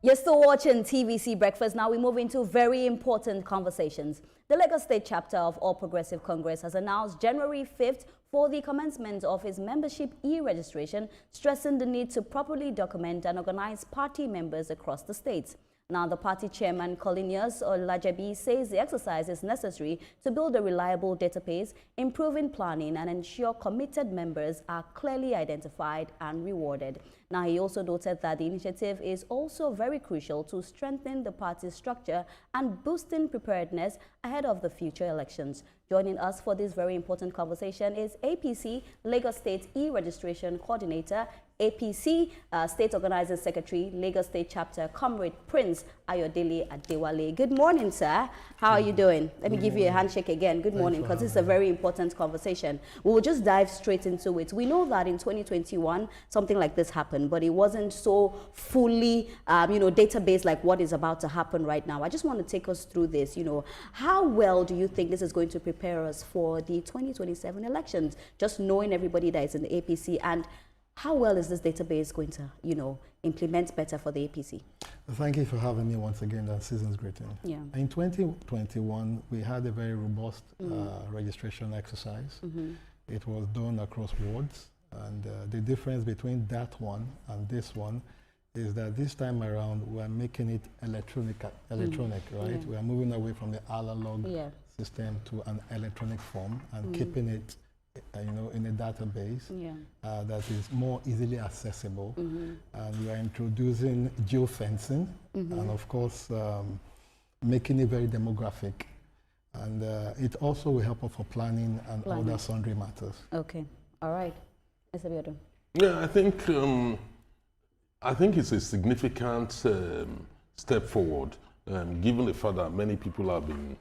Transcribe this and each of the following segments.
You're still watching TVC Breakfast. Now we move into very important conversations. The Lagos State chapter of All Progressive Congress has announced January 5th for the commencement of its membership e-registration, stressing the need to properly document and organize party members across the states. Now, the party chairman, Collinius Olajebi, says the exercise is necessary to build a reliable database, improving planning, and ensure committed members are clearly identified and rewarded. Now, he also noted that the initiative is also very crucial to strengthen the party's structure and boosting preparedness ahead of the future elections. Joining us for this very important conversation is APC, Lagos State E-Registration Coordinator, APC State Organizing Secretary, Lagos State Chapter, Comrade Prince Ayodele Adewale. Good morning, sir. How are you doing? Let me give you a handshake again. Good morning, because this is a very important conversation. We will just dive straight into it. We know that in 2021, something like this happened, but it wasn't so fully, database like what is about to happen right now. I just want to take us through this. How well do you think this is going to prepare us for the 2027 elections? Just knowing everybody that is in the APC, and how well is this database going to, implement better for the APC? Thank you for having me once again. That season's greeting. Yeah. In 2021, we had a very robust registration exercise. It was done across wards, and the difference between that one and this one is that this time around we're making it electronic, right? We are moving away from the analog system to an electronic form and keeping it in a database that is more easily accessible. And we are introducing geofencing and, of course, making it very demographic. And it also will help us for planning and other sundry matters. Okay. All right. Mr. Biodo. Yeah, I think it's a significant step forward, given the fact that many people have been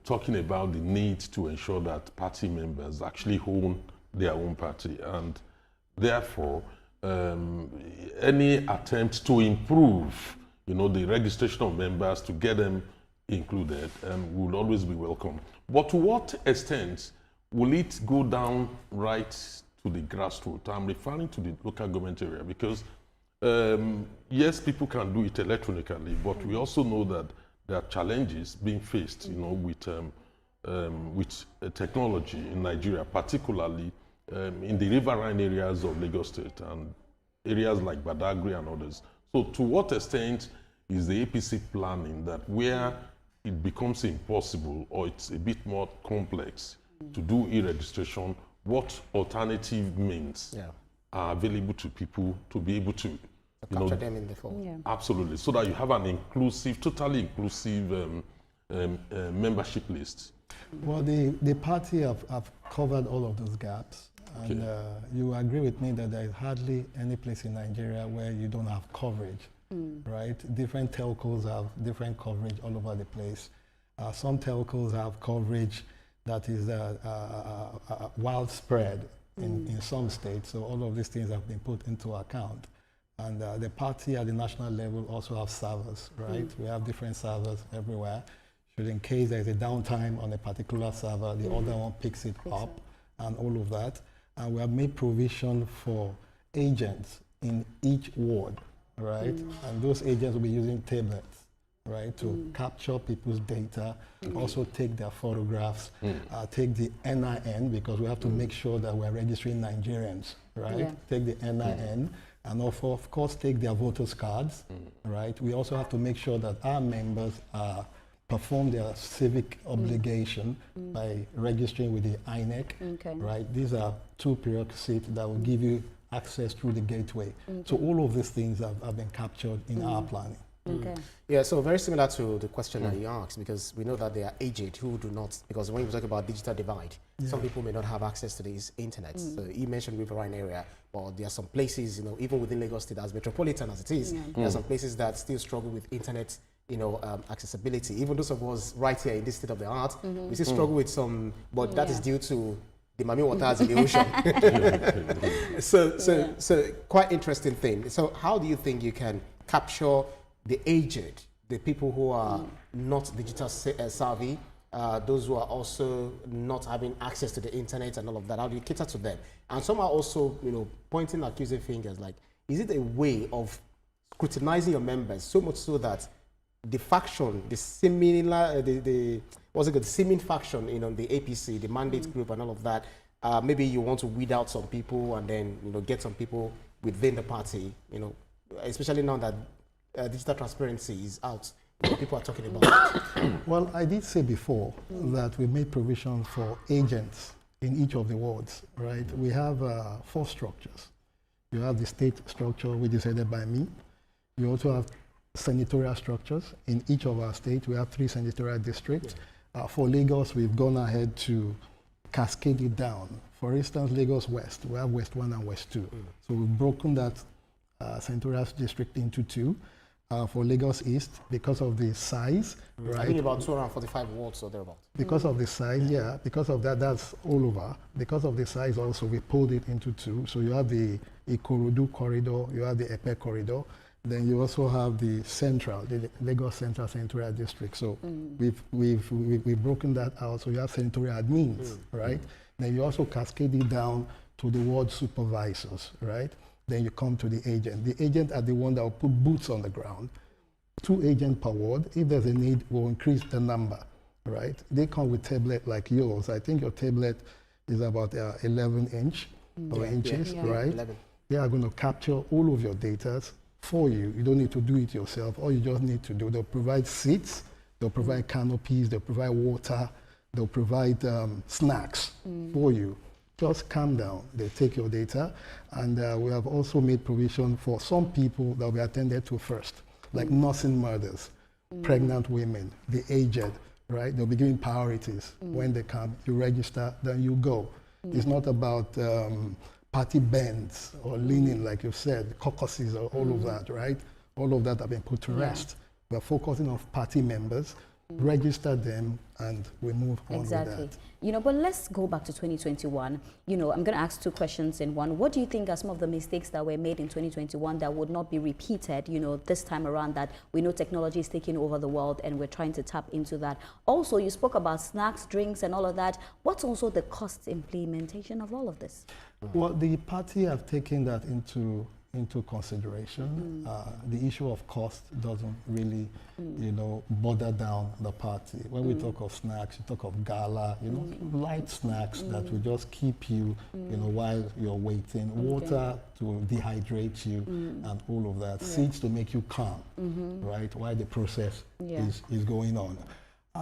talking about the need to ensure that party members actually own their own party, and therefore any attempt to improve the registration of members to get them included would always be welcome. But to what extent will it go down right to the grassroots? I'm referring to the local government area, because yes, people can do it electronically, but we also know that there are challenges being faced, with technology in Nigeria, particularly in the riverine areas of Lagos State and areas like Badagry and others. So, to what extent is the APC planning that where it becomes impossible or it's a bit more complex to do e-registration, what alternative means are available to people to be able to capture them in the form? Absolutely, so that you have an inclusive, totally inclusive membership list. Well, the party have covered all of those gaps. And you agree with me that there is hardly any place in Nigeria where you don't have coverage, right? Different telcos have different coverage all over the place. Some telcos have coverage that is widespread in some states. So all of these things have been put into account. And the party at the national level also have servers, right? We have different servers everywhere. Should in case there's a downtime on a particular server, the other one picks it up and all of that. And we have made provision for agents in each ward, right? And those agents will be using tablets, right, to capture people's data, also take their photographs, take the NIN, because we have to make sure that we're registering Nigerians, right? Take the NIN. And of course, take their voters' cards, right? We also have to make sure that our members perform their civic obligation by registering with the INEC, right? These are two prerequisites that will give you access through the gateway. So all of these things have been captured in our planning. Yeah, so very similar to the question that you asked, because we know that there are aged who do not, because when you talk about digital divide, some people may not have access to this internet. So you mentioned riverine area, but there are some places, even within Lagos State, as metropolitan as it is, there are some places that still struggle with internet, accessibility. Even those of us right here in this state of the art, we still struggle with some, but that is due to the Mami waters in the ocean. So quite interesting thing. So how do you think you can capture the aged, the people who are not digital savvy, those who are also not having access to the internet and all of that? How do you cater to them? And some are also, pointing accusing fingers like, is it a way of scrutinizing your members so much so that the faction, the similar, the seeming faction, you know, the APC, the mandate group, and all of that. Maybe you want to weed out some people and then, you know, get some people within the party, you know, especially now that digital transparency is out. What people are talking about. Well, I did say before that we made provision for agents in each of the wards, right? We have 4 structures. You have the state structure, which is headed by me. You also have senatorial structures. In each of our states, we have 3 senatorial districts. For Lagos, we've gone ahead to cascade it down. For instance, Lagos West, we have West 1 and West 2. So we've broken that senatorial district into 2. For Lagos East, because of the size, right? I think about 245 wards or thereabout. Because of the size, yeah. Because of that, that's all over. Because of the size also, we pulled it into 2. So you have the Ikorodu corridor, you have the Epe corridor, then you also have the central, the Lagos Central Senatorial District. So we've broken that out. So you have senatorial admins, right? Then you also cascade it down to the ward supervisors, right? Then you come to the agent. The agent are the one that will put boots on the ground. 2 agents per ward. If there's a need, we'll increase the number, right? They come with tablet like yours. I think your tablet is about 11 inches, right? 11. They are going to capture all of your data for you. You don't need to do it yourself. All you just need to do, they'll provide seats, they'll provide canopies, they'll provide water, they'll provide snacks for you. Just calm down. They take your data, and we have also made provision for some people that will be attended to first, like nursing mothers, pregnant women, the aged, right? They'll be given priorities. When they come, you register, then you go. It's not about party bends or leaning, like you said, caucuses or all of that, right? All of that have been put to rest. We're focusing on party members, register them, and we move on with that. You know, but let's go back to 2021. You know, I'm going to ask 2 questions in one. What do you think are some of the mistakes that were made in 2021 that would not be repeated, you know, this time around, that we know technology is taking over the world and we're trying to tap into that? Also, you spoke about snacks, drinks, and all of that. What's also the cost implementation of all of this? Well, the party have taken that into consideration. The issue of cost doesn't really, you know, bother down the party. When we talk of snacks, you talk of gala, you know, light snacks that will just keep you, you know, while you're waiting. Water to dehydrate you and all of that. Seeds to make you calm, right, while the process is going on.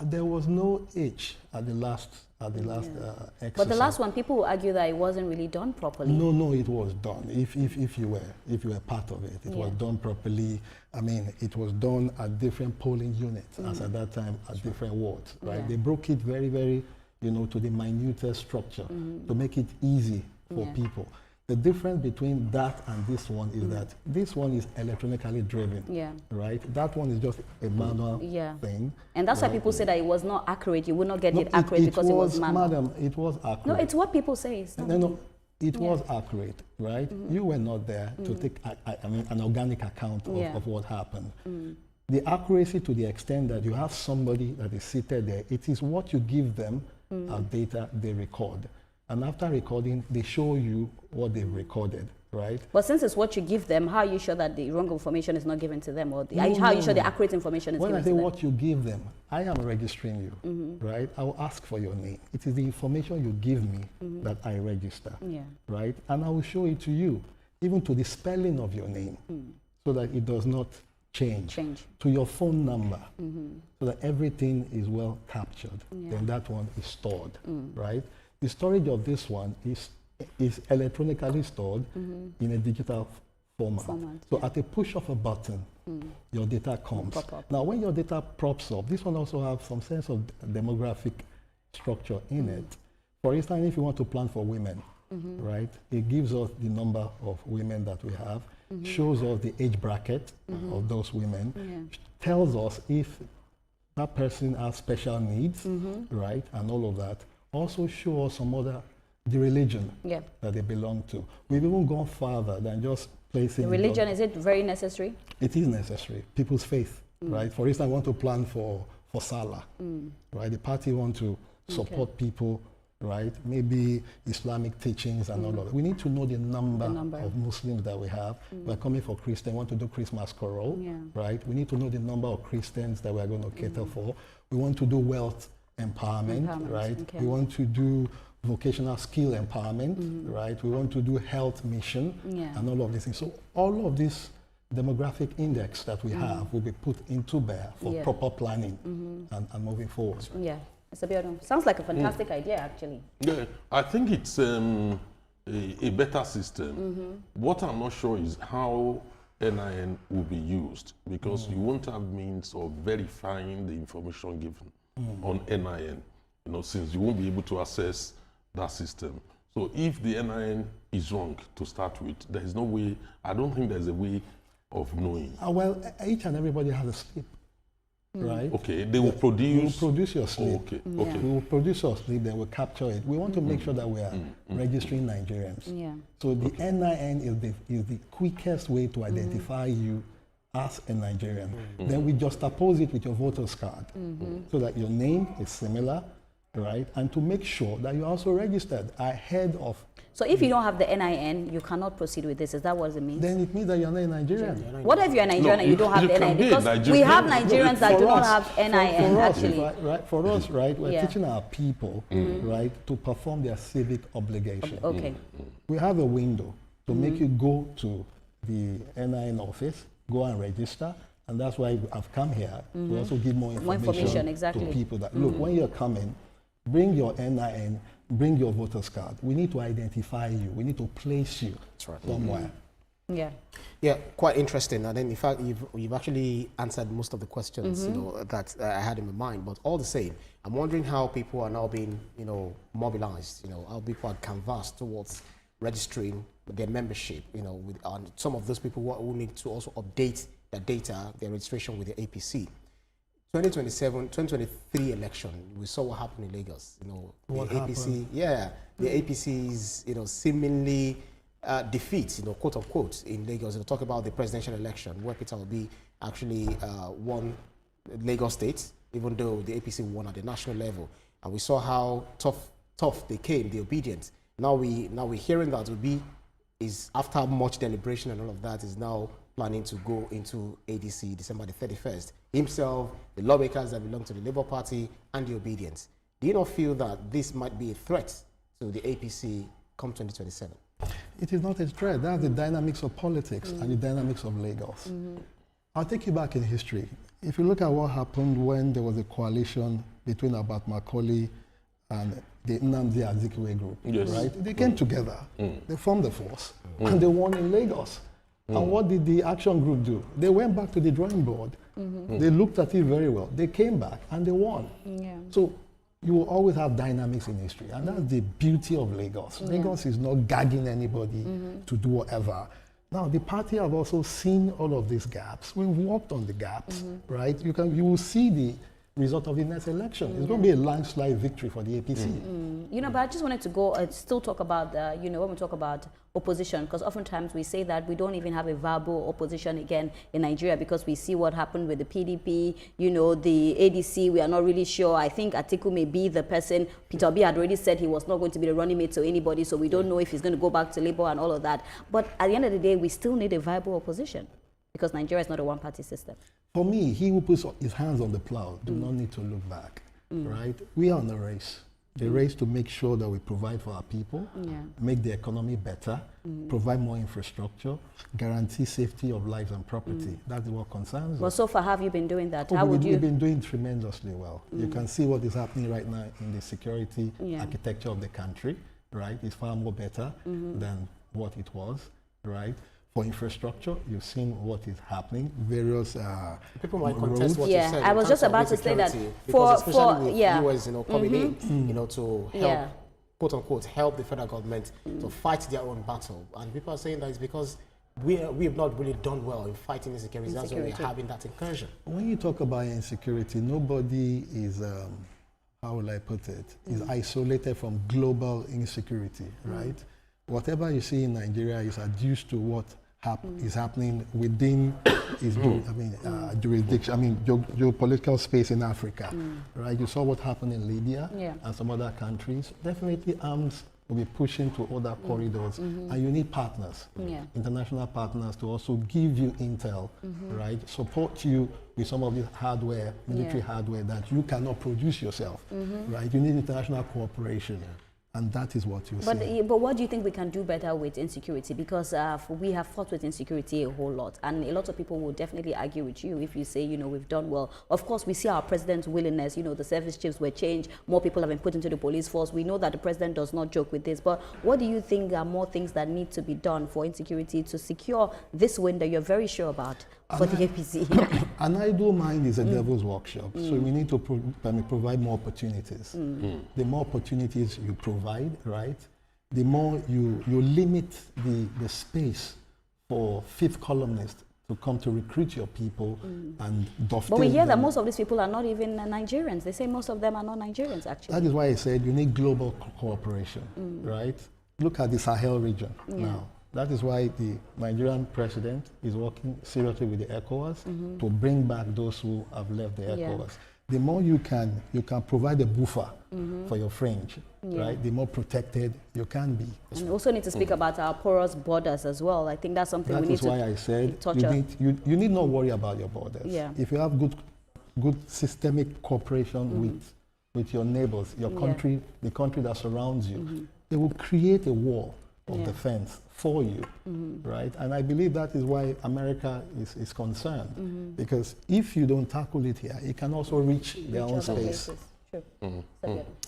There was no itch at the last exercise. But the last one, people will argue that it wasn't really done properly. No, it was done. If you were part of it, it was done properly. I mean, it was done at different polling units, as at that time at different wards, right? They broke it very, very, you know, to the minutest structure to make it easy for people. The difference between that and this one is that this one is electronically driven, right? That one is just a manual thing. And that's why people say that it was not accurate. You would not get it accurate because it was manual. Madam, it was accurate. No, it's what people say. It's not it was accurate, right? You were not there to take an organic account of what happened. The accuracy to the extent that you have somebody that is seated there, it is what you give them as data they record. And after recording, they show you what they've recorded, right? But since it's what you give them, how are you sure that the wrong information is not given to them? Or how are you sure the accurate information is given to them? When I say what you give them, I am registering you, right? I will ask for your name. It is the information you give me that I register, right? And I will show it to you, even to the spelling of your name, so that it does not change. To your phone number, so that everything is well captured. Then that one is stored, right? The storage of this one is electronically stored in a digital format. So at a push of a button, your data comes. Now, when your data props up, this one also has some sense of demographic structure in it. For instance, if you want to plan for women, right, it gives us the number of women that we have, shows us the age bracket of those women, tells us if that person has special needs, right, and all of that. Also show us some other, the religion that they belong to. We've even gone farther than just placing... The religion, is it very necessary? It is necessary. People's faith, right? For instance, I want to plan for Salah, right? The party want to support people right? Maybe Islamic teachings and all of that. We need to know the number of Muslims that we have. We're coming for Christian, want to do Christmas carol, right? We need to know the number of Christians that we're going to cater for. We want to do wealth empowerment, right? Okay. We want to do vocational skill empowerment, right? We want to do health mission and all of these things. So all of this demographic index that we have will be put into bear for proper planning and moving forward. Yeah. Mr. Biodun, sounds like a fantastic idea, actually. Yeah, I think it's a better system. What I'm not sure is how NIN will be used, because you won't have means of verifying the information given on NIN, you know, since you won't be able to access that system. So if the NIN is wrong to start with, there is no way, I don't think there's a way of knowing. Well, each and everybody has a slip. Right? Okay, they will produce... You will produce your slip. Okay, okay. We will produce your slip, then we'll capture it. We want to make sure that we are registering Nigerians. So the NIN is the quickest way to identify you as a Nigerian. Then we just oppose it with your voter's card so that your name is similar, right? And to make sure that you're also registered ahead of... So if you don't have the NIN, you cannot proceed with this. Is that what it means? Then it means that you're not a Nigerian. What if you're a Nigerian and you don't have the NIN? Because we have Nigerians that do not have NIN, actually. For us, right, we're teaching our people, right, to perform their civic obligation. Okay. We have a window to make you go to the NIN office, go and register, and that's why I've come here to also give more information exactly. to people that, look, when you're coming, bring your NIN, bring your voter's card. We need to identify you. We need to place you somewhere. Yeah. Yeah, quite interesting. And then, in fact, you've actually answered most of the questions you know, that I had in my mind. But all the same, I'm wondering how people are now being, you know, mobilized. You know, how people are canvassed towards registering their membership. You know, with some of those people who need to also update their data, their registration with the APC. 2023 election, we saw what happened in Lagos. You know, What the APC, happened? the APC's, you know, seemingly defeat, you know, quote unquote, in Lagos. We'll talk about the presidential election where Peter Obi actually won Lagos State, even though the APC won at the national level. And we saw how tough they came, the obedience. Now we're hearing that Obi is, after much deliberation and all of that, is now planning to go into ADC December the 31st. Himself, the lawmakers that belong to the Labour Party, and the obedience. Do you not feel that this might be a threat to the APC come 2027? It is not a threat. That's the dynamics of politics and the dynamics of Lagos. I'll take you back in history. If you look at what happened when there was a coalition between Abat Macaulay and the Nnamdi Azikiwe group, right? They came together, they formed a force, and they won in Lagos. And what did the action group do? They went back to the drawing board. They looked at it very well. They came back and they won. So you will always have dynamics in history. And that's the beauty of Lagos. Lagos is not gagging anybody to do whatever. Now, the party have also seen all of these gaps. We've worked on the gaps, right? You will see the result of the next election. It's going to be a landslide victory for the APC. You know, but I just wanted to go still talk about, you know, when we talk about opposition, because oftentimes we say that we don't even have a viable opposition again in Nigeria because we see what happened with the PDP, you know, the ADC, we are not really sure. I think Atiku may be the person. Peter Obi had already said he was not going to be the running mate to anybody, so we don't know if he's going to go back to Labour and all of that. But at the end of the day, we still need a viable opposition because Nigeria is not a one-party system. For me, he who puts his hands on the plow do not need to look back, right? We are on a race. The race to make sure that we provide for our people, make the economy better, provide more infrastructure, guarantee safety of lives and property. That's what concerns us. Well, so far, have you been doing that? How would you? We've been doing tremendously well. You can see what is happening right now in the security architecture of the country, right? It's far more better than what it was, right? For infrastructure, you've seen what is happening. Various people might contest what you said. I was just about to say that especially with US, you know, coming in, you know, to help, quote unquote, help the federal government to fight their own battle. And people are saying that it's because we have not really done well in fighting insecurity. That's why we're having that incursion. When you talk about insecurity, nobody is, how will I put it, is isolated from global insecurity, right? Whatever you see in Nigeria is adduced to what is happening within its jurisdiction, geopolitical space in Africa, right? You saw what happened in Libya and some other countries. Definitely arms will be pushing to other corridors, and you need partners, international partners, to also give you intel, right? Support you with some of the hardware, military hardware that you cannot produce yourself, right? You need international cooperation. And that is what you see. But what do you think we can do better with insecurity? Because we have fought with insecurity a whole lot. And a lot of people will definitely argue with you if you say, you know, we've done well. Of course, we see our president's willingness. You know, the service chiefs were changed. More people have been put into the police force. We know that the president does not joke with this. But what do you think are more things that need to be done for insecurity to secure this win that you're very sure about for the APC? An idle mind is a devil's workshop. So we need to provide more opportunities. The more opportunities you provide, right, the more you limit the space for fifth columnists to come to recruit your people and dovetail. But we hear that most of these people are not even Nigerians. They say most of them are not Nigerians, actually. That is why I said you need global cooperation, right? Look at the Sahel region now. That is why the Nigerian president is working seriously with the ECOWAS to bring back those who have left the ECOWAS. The more you can provide a buffer for your fringe, right? The more protected you can be. And we also need to speak about our porous borders as well. I think that's something we need to. That is why I said you need not worry about your borders. If you have good systemic cooperation with your neighbors, your country, the country that surrounds you, they will create a wall of defense for you, right? And I believe that is why America is concerned, because if you don't tackle it here, it can also reach their own space.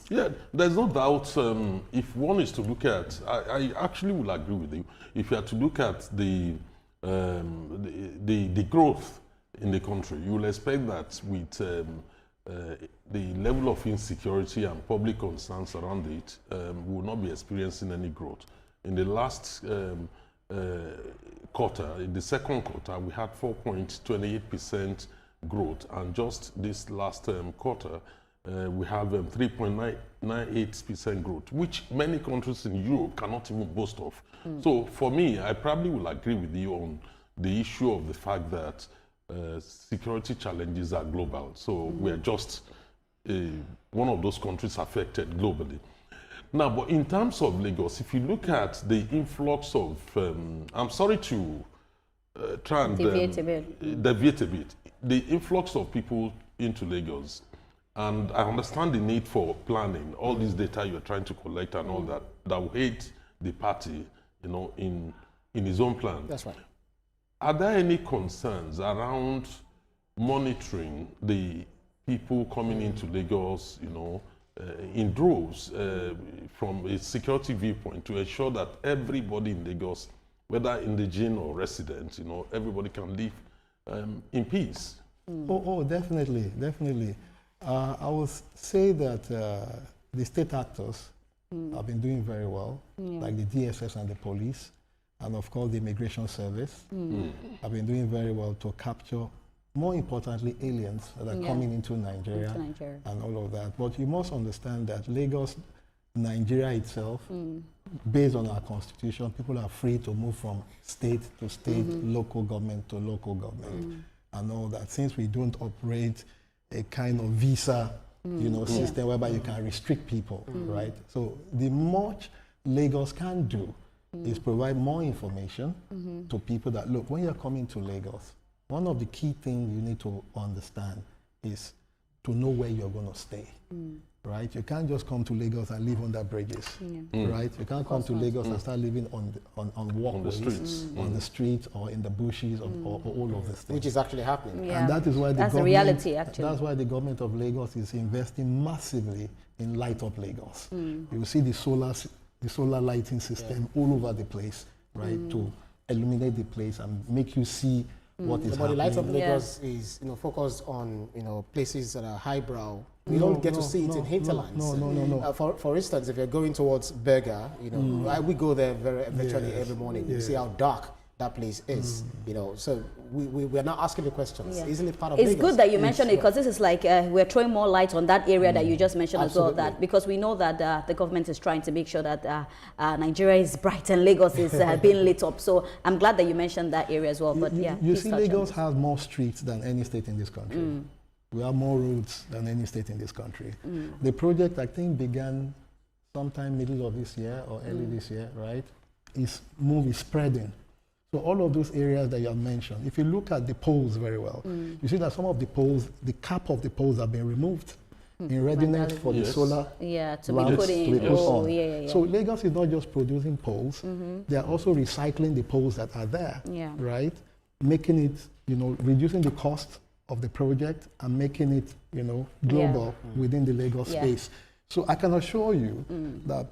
Yeah, there's no doubt. If one is to look at, I actually will agree with you. If you are to look at the growth in the country, you will expect that with the level of insecurity and public concerns around it, we will not be experiencing any growth. In the last quarter, in the second quarter, we had 4.28% growth, and just this last quarter, we have 3.98% growth, which many countries in Europe cannot even boast of. So for me, I probably will agree with you on the issue of the fact that security challenges are global. So we are just one of those countries affected globally. Now, but in terms of Lagos, if you look at the influx of, I'm sorry to try and deviate a bit, the influx of people into Lagos, and I understand the need for planning, all this data you're trying to collect and all that will aid the party, you know, in his own plan. That's right. Are there any concerns around monitoring the people coming into Lagos, you know, in droves from a security viewpoint to ensure that everybody in Lagos, whether indigenous or resident, you know, everybody can live in peace? Oh, definitely, definitely. I would say that the state actors have been doing very well, like the DSS and the police, and of course the Immigration Service have been doing very well to capture, more importantly, aliens that are coming into Nigeria and all of that. But you must understand that Lagos, Nigeria itself, based on our constitution, people are free to move from state to state, local government to local government, and all that. Since we don't operate a kind of visa, you know, system whereby you can restrict people, right? So the much Lagos can do is provide more information to people that, look, when you're coming to Lagos, one of the key things you need to understand is to know where you're going to stay, right? You can't just come to Lagos and live under bridges, right? You can't come to Lagos and start living on walkways, on the streets or in the bushes or all of these things. Which is actually happening. And that is why that's the reality, actually. That's why the government of Lagos is investing massively in Light Up Lagos. You will see the solar lighting system all over the place, right, to illuminate the place and make you see what is happening. The Light Up Lagos is, you know, focused on, you know, places that are highbrow. We don't get to see it in hinterlands. No. For instance, if you're going towards Berger, you know, we go there virtually every morning. You see how dark that place is, you know. So we're not asking the questions. Yeah. Isn't it part of It's Lagos? good that you mentioned it, because this is like we're throwing more light on that area that you just mentioned Absolutely. as well. That because we know that the government is trying to make sure that Nigeria is bright and Lagos is being lit up. So I'm glad that you mentioned that area as well. But yeah, You please see, touch on Lagos this. has more streets than any state in this country. We have more roads than any state in this country. The project, I think, began sometime middle of this year or early this year, right? Is spreading. So all of those areas that you have mentioned, if you look at the poles very well, you see that some of the poles, the cap of the poles have been removed in readiness for the Yes. solar To be lamps put to in. be put Oh, on. yeah. So Lagos is not just producing poles, they are also recycling the poles that are there, Yeah. right? Making it, reducing the cost of the project and making it, global within the Lagos Yeah. space. So I can assure you that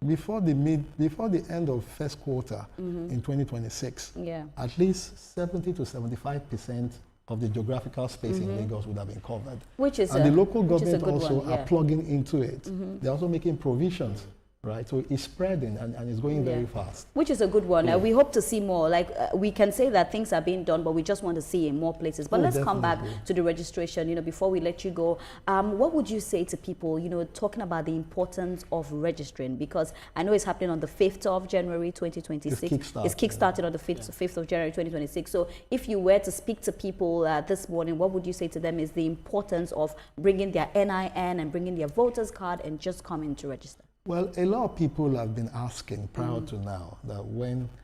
before the end of first quarter in 2026, Yeah. at least 70 to 75% of the geographical space in Lagos would have been covered. Which is And the local which is a government good also one, are yeah. plugging into it. They're also making provisions, right? So it's spreading and it's going very Yeah. fast. Which is a good one. We hope to see more. Like we can say that things are being done, but we just want to see in more places. But Oh, let's come back definitely. to the registration. Before we let you go, what would you say to people? Talking about the importance of registering, because I know it's happening on the 5th of January 2026. It's kickstarted on the 5th of January 2026. So if you were to speak to people this morning, what would you say to them is the importance of bringing their NIN and bringing their voters card and just coming to register? Well, a lot of people have been asking prior to now that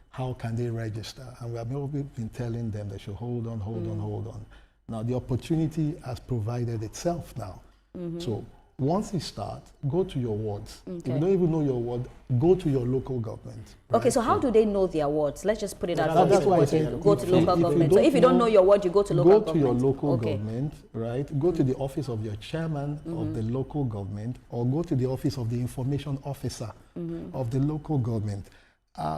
how can they register? And we have been telling them they should hold on. Now, the opportunity has provided itself now. So once you start, go to your wards. If you don't even know your ward, go to your local government. Okay, right? so how do they know their wards? Let's just put it out That's for people. why I said Go to local government. So don't if you don't know your ward, you go to local Go to government. your local Okay. government, right? Go to the office of your chairman of the local government, or go to the office of the information officer of the local government.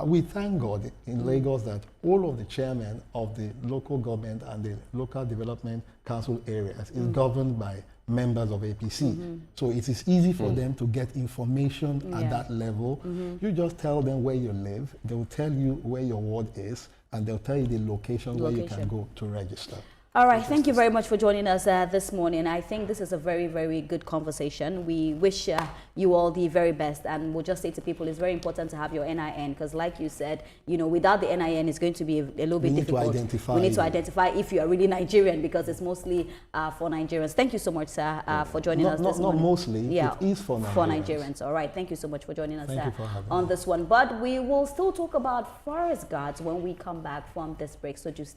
We thank God in Lagos that all of the chairmen of the local government and the local development council areas is governed by members of APC. So it is easy for them to get information at that level. You just tell them where you live, they will tell you where your ward is, and they'll tell you the location where you can go to register. All right, thank you very much for joining us this morning. I think this is a very, very good conversation. We wish you all the very best, and we'll just say to people it's very important to have your NIN, because like you said, without the NIN it's going to be a little bit difficult. We need to identify if you are really Nigerian, because it's mostly for Nigerians. Thank you so much, sir, for joining us this morning. Not mostly, it is for Nigerians. For Nigerians. All right, thank you so much for joining us Thank you for having on me. this one. But we will still talk about forest guards when we come back from this break, so do stay